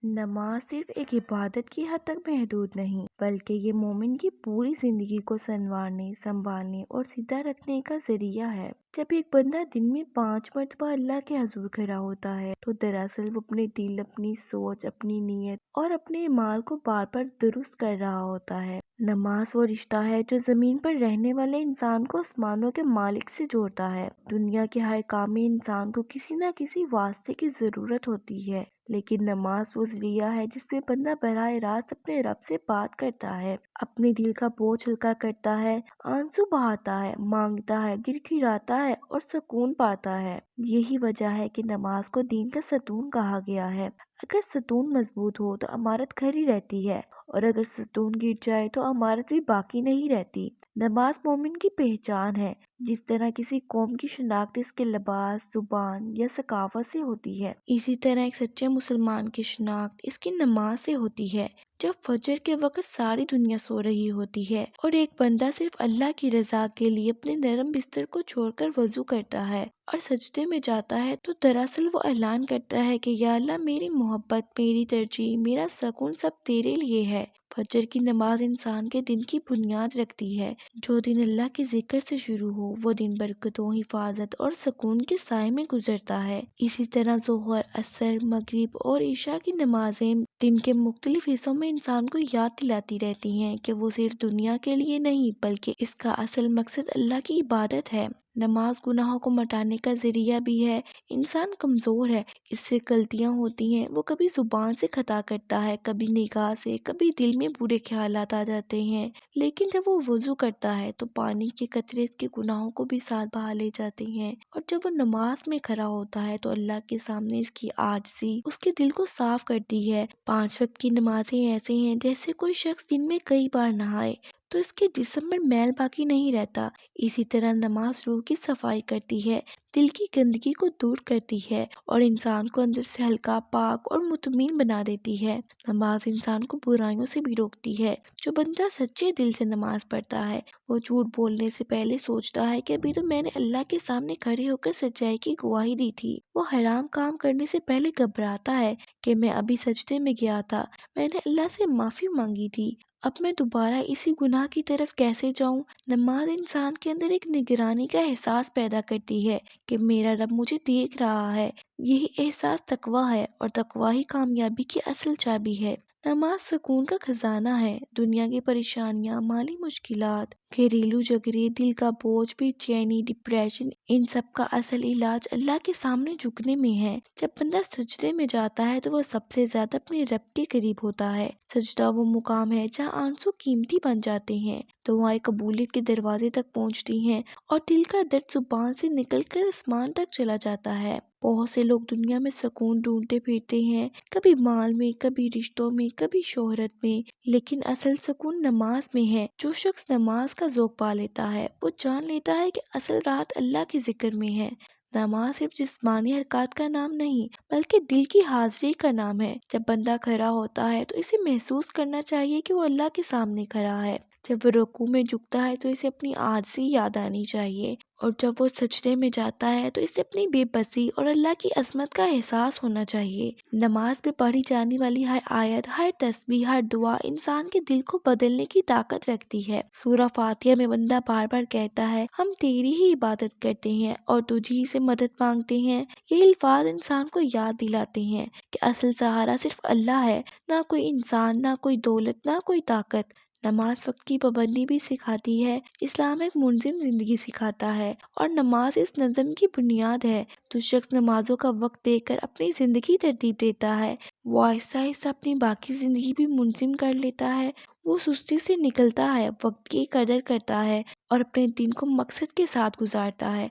نماز صرف ایک عبادت کی حد تک محدود نہیں بلکہ یہ مومن کی پوری زندگی کو سنوارنے، سنبھالنے اور سیدھا رکھنے کا ذریعہ ہے۔ جب ایک بندہ دن میں 5 مرتبہ اللہ کے حضور کھڑا ہوتا ہے تو دراصل وہ اپنے دل، اپنی سوچ، اپنی نیت اور اپنے اعمال کو بار بار درست کر رہا ہوتا ہے۔ نماز وہ رشتہ ہے جو زمین پر رہنے والے انسان کو آسمانوں کے مالک سے جوڑتا ہے۔ دنیا کے ہر کام میں انسان کو کسی نہ کسی واسطے کی ضرورت ہوتی ہے، لیکن نماز وہ ذریعہ ہے جس سے بندہ براہ راست اپنے رب سے بات کرتا ہے، اپنے دل کا بوجھ ہلکا کرتا ہے، آنسو بہاتا ہے، مانگتا ہے، گر گراتا ہے اور سکون پاتا ہے۔ یہی وجہ ہے کہ نماز کو دین کا ستون کہا گیا ہے۔ اگر ستون مضبوط ہو تو عمارت کھڑی رہتی ہے، اور اگر ستون گر جائے تو عمارت بھی باقی نہیں رہتی۔ نماز مومن کی پہچان ہے۔ جس طرح کسی قوم کی شناخت اس کے لباس، زبان یا ثقافت سے ہوتی ہے، اسی طرح ایک سچے مسلمان کی شناخت اس کی نماز سے ہوتی ہے۔ جب فجر کے وقت ساری دنیا سو رہی ہوتی ہے اور ایک بندہ صرف اللہ کی رضا کے لیے اپنے نرم بستر کو چھوڑ کر وضو کرتا ہے اور سجدے میں جاتا ہے تو دراصل وہ اعلان کرتا ہے کہ یا اللہ، میری محبت، میری ترجیح، میرا سکون سب تیرے لیے ہے۔ فجر کی نماز انسان کے دن کی بنیاد رکھتی ہے۔ جو دن اللہ کے ذکر سے شروع ہو وہ دن برکتوں، حفاظت اور سکون کے سائے میں گزرتا ہے۔ اسی طرح ظہر، عصر، مغرب اور عشاء کی نمازیں دن کے مختلف حصوں میں انسان کو یاد دلاتی رہتی ہیں کہ وہ صرف دنیا کے لیے نہیں بلکہ اس کا اصل مقصد اللہ کی عبادت ہے۔ نماز گناہوں کو مٹانے کا ذریعہ بھی ہے۔ انسان کمزور ہے، اس سے غلطیاں ہوتی ہیں، وہ کبھی زبان سے خطا کرتا ہے، کبھی نگاہ سے، کبھی دل میں برے خیالات آ جاتے ہیں، لیکن جب وہ وضو کرتا ہے تو پانی کے قطرے اس کے گناہوں کو بھی ساتھ بہا لے جاتے ہیں، اور جب وہ نماز میں کھڑا ہوتا ہے تو اللہ کے سامنے اس کی عاجزی اس کے دل کو صاف کرتی ہے۔ 5 وقت کی نمازیں ایسے ہیں جیسے کوئی شخص دن میں کئی بار نہائے تو اس کے جسم پر میل باقی نہیں رہتا۔ اسی طرح نماز روح کی صفائی کرتی ہے، دل کی گندگی کو دور کرتی ہے اور انسان کو اندر سے ہلکا، پاک اور مطمئن بنا دیتی ہے۔ نماز انسان کو برائیوں سے بھی روکتی ہے۔ جو بندہ سچے دل سے نماز پڑھتا ہے وہ جھوٹ بولنے سے پہلے سوچتا ہے کہ ابھی تو میں نے اللہ کے سامنے کھڑے ہو کر سچائی کی گواہی دی تھی۔ وہ حرام کام کرنے سے پہلے گھبراتا ہے کہ میں ابھی سجدے میں گیا تھا، میں نے اللہ سے معافی مانگی تھی، اب میں دوبارہ اسی گناہ کی طرف کیسے جاؤں۔ نماز انسان کے اندر ایک نگرانی کا احساس پیدا کرتی ہے کہ میرا رب مجھے دیکھ رہا ہے۔ یہی احساس تقویٰ ہے، اور تقویٰ ہی کامیابی کی اصل چابی ہے۔ نماز سکون کا خزانہ ہے۔ دنیا کی پریشانیاں، مالی مشکلات، گھریلو جھگڑے، دل کا بوجھ، بے چینی، ڈپریشن، ان سب کا اصل علاج اللہ کے سامنے جھکنے میں ہے۔ جب بندہ سجدے میں جاتا ہے تو وہ سب سے زیادہ اپنے رب کے قریب ہوتا ہے۔ سجدہ وہ مقام ہے جہاں آنسو قیمتی بن جاتے ہیں، دعائیں قبولیت کے دروازے تک پہنچتی ہیں اور دل کا درد زبان سے نکل کر آسمان تک چلا جاتا ہے۔ بہت سے لوگ دنیا میں سکون ڈھونڈتے پھرتے ہیں، کبھی مال میں، کبھی رشتوں میں، کبھی شہرت میں، لیکن اصل سکون نماز میں ہے۔ جو شخص نماز کا ذوق پا لیتا ہے وہ جان لیتا ہے کہ اصل راحت اللہ کے ذکر میں ہے۔ نماز صرف جسمانی حرکات کا نام نہیں بلکہ دل کی حاضری کا نام ہے۔ جب بندہ کھڑا ہوتا ہے تو اسے محسوس کرنا چاہیے کہ وہ اللہ کے سامنے کھڑا ہے۔ جب وہ رکوع میں جھکتا ہے تو اسے اپنی عاجزی یاد آنی چاہیے، اور جب وہ سجدے میں جاتا ہے تو اسے اپنی بے بسی اور اللہ کی عظمت کا احساس ہونا چاہیے۔ نماز میں پڑھی جانے والی ہر آیت، ہر تسبیح، ہر دعا انسان کے دل کو بدلنے کی طاقت رکھتی ہے۔ سورہ فاتحہ میں بندہ بار بار کہتا ہے، ہم تیری ہی عبادت کرتے ہیں اور تجھ ہی سے مدد مانگتے ہیں۔ یہ الفاظ انسان کو یاد دلاتے ہیں کہ اصل سہارا صرف اللہ ہے، نہ کوئی انسان، نہ کوئی دولت، نہ کوئی طاقت۔ نماز وقت کی پابندی بھی سکھاتی ہے۔ اسلام ایک منظم زندگی سکھاتا ہے اور نماز اس نظم کی بنیاد ہے۔ جو شخص نمازوں کا وقت دے کر اپنی زندگی ترتیب دیتا ہے وہ آہستہ آہستہ اپنی باقی زندگی بھی منظم کر لیتا ہے۔ وہ سستی سے نکلتا ہے، وقت کی قدر کرتا ہے اور اپنے دن کو مقصد کے ساتھ گزارتا ہے۔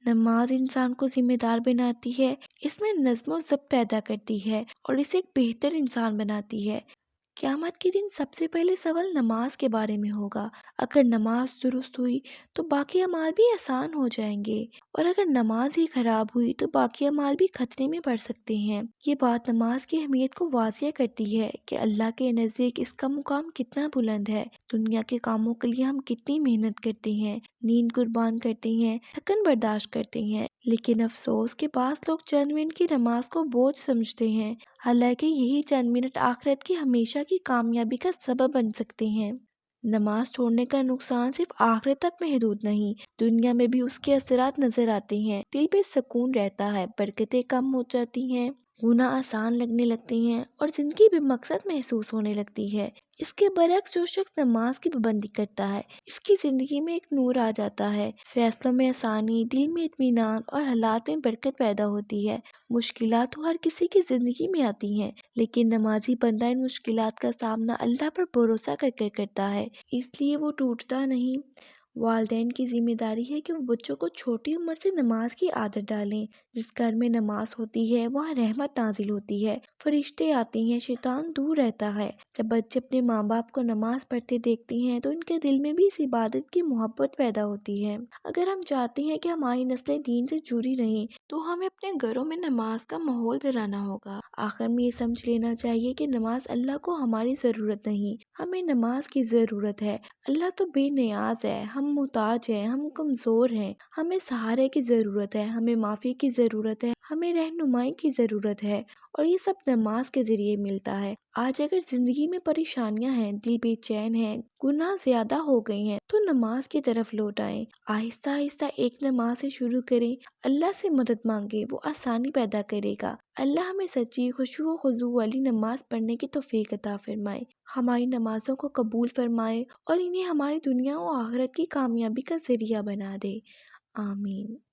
نماز انسان کو ذمہ دار بناتی ہے، اس میں نظم و ضبط پیدا کرتی ہے اور اسے ایک بہتر انسان بناتی ہے۔ قیامت کے دن سب سے پہلے سوال نماز کے بارے میں ہوگا۔ اگر نماز درست ہوئی تو باقی اعمال بھی آسان ہو جائیں گے، اور اگر نماز ہی خراب ہوئی تو باقی اعمال بھی خطرے میں پڑ سکتے ہیں۔ یہ بات نماز کی اہمیت کو واضح کرتی ہے کہ اللہ کے نزدیک اس کا مقام کتنا بلند ہے۔ دنیا کے کاموں کے لیے ہم کتنی محنت کرتے ہیں نیند قربان کرتے ہیں، تھکن برداشت کرتے ہیں، لیکن افسوس کے بعض لوگ چند منٹ کی نماز کو بوجھ سمجھتے ہیں، حالانکہ یہی چند منٹ آخرت کی ہمیشہ کی کامیابی کا سبب بن سکتے ہیں۔ نماز چھوڑنے کا نقصان صرف آخرت تک محدود نہیں، دنیا میں بھی اس کے اثرات نظر آتے ہیں۔ دل بے سکون رہتا ہے، برکتیں کم ہو جاتی ہیں، گناہ آسان لگنے لگتے ہیں اور زندگی بے مقصد محسوس ہونے لگتی ہے۔ اس کے برعکس جو شخص نماز کی پابندی کرتا ہے، اس کی زندگی میں ایک نور آ جاتا ہے، فیصلوں میں آسانی، دل میں اطمینان اور حالات میں برکت پیدا ہوتی ہے۔ مشکلات تو ہر کسی کی زندگی میں آتی ہیں، لیکن نمازی بندہ ان مشکلات کا سامنا اللہ پر بھروسہ کر کے کرتا ہے، اس لیے وہ ٹوٹتا نہیں۔ والدین کی ذمہ داری ہے کہ وہ بچوں کو چھوٹی عمر سے نماز کی عادت ڈالیں۔ جس گھر میں نماز ہوتی ہے وہاں رحمت نازل ہوتی ہے، فرشتے آتے ہیں، شیطان دور رہتا ہے۔ جب بچے اپنے ماں باپ کو نماز پڑھتے دیکھتے ہیں تو ان کے دل میں بھی اس عبادت کی محبت پیدا ہوتی ہے۔ اگر ہم چاہتے ہیں کہ ہماری نسلیں دین سے جڑی رہیں تو ہمیں اپنے گھروں میں نماز کا ماحول بنانا ہوگا۔ آخر میں یہ سمجھ لینا چاہیے کہ نماز اللہ کو ہماری ضرورت نہیں، ہمیں نماز کی ضرورت ہے۔ اللہ تو بے نیاز ہے، ہم محتاج ہیں، ہم کمزور ہیں، ہمیں سہارے کی ضرورت ہے، ہمیں معافی کی ضرورت ہے، ہمیں رہنمائی کی ضرورت ہے، اور یہ سب نماز کے ذریعے ملتا ہے۔ آج اگر زندگی میں پریشانیاں ہیں، دل بے چین ہے، گناہ زیادہ ہو گئے ہیں تو نماز کی طرف لوٹ آئیں۔ آہستہ آہستہ ایک نماز سے شروع کریں، اللہ سے مدد مانگے، وہ آسانی پیدا کرے گا۔ اللہ ہمیں سچی خشوع و خضوع والی نماز پڑھنے کی توفیق عطا فرمائے، ہماری نمازوں کو قبول فرمائے اور انہیں ہماری دنیا و آخرت کی کامیابی کا ذریعہ بنا دے۔ آمین۔